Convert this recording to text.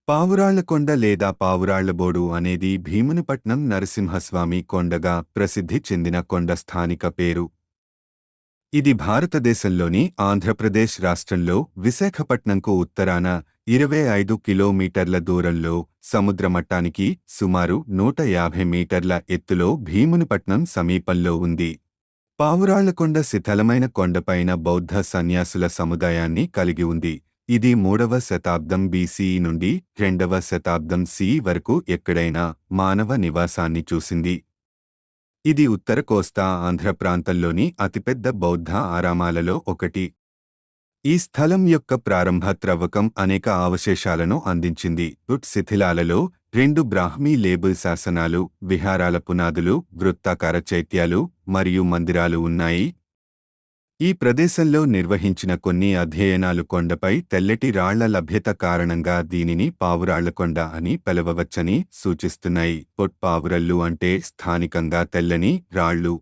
పావురాళ్లకొండ లేదా పావురాళ్లబోడు అనేది భీమునిపట్నం నరసింహస్వామి కొండగా ప్రసిద్ధి చెందిన కొండ స్థానిక పేరు. ఇది భారతదేశంలోని ఆంధ్రప్రదేశ్ రాష్ట్రంలో విశాఖపట్నంకు ఉత్తరాన 25 కిలోమీటర్ల దూరంలో సముద్రమట్టానికి సుమారు 150 మీటర్ల ఎత్తులో భీమునిపట్నం సమీపంలో ఉంది. పావురాళ్లకొండ శిథిలమైన కొండపైన బౌద్ధ సన్యాసుల సముదాయాన్ని కలిగి ఉంది. ఇది 3వ శతాబ్దం బీసీఈ నుండి 2వ శతాబ్దం సీఈ వరకు ఎక్కడైనా మానవ నివాసాన్ని చూసింది. ఇది ఉత్తర కోస్తా ఆంధ్ర ప్రాంతంలోని అతిపెద్ద బౌద్ధ ఆరామాలలో ఒకటి. ఈ స్థలం యొక్క ప్రారంభ త్రవ్వకం అనేక అవశేషాలను అందించింది. శిథిలాలలో 2 బ్రాహ్మీ లేబుల్ శాసనాలు, విహారాల పునాదులు, వృత్తాకార చైత్యాలు మరియు మందిరాలు ఉన్నాయి. ఈ ప్రదేశంలో నిర్వహించిన కొన్ని అధ్యయనాలు కొండపై తెల్లటి రాళ్ల లభ్యత కారణంగా దీనిని పావురాళ్లకొండ అని పిలవవచ్చని సూచిస్తున్నాయి. పావురళ్ళు అంటే స్థానికంగా తెల్లని రాళ్ళు.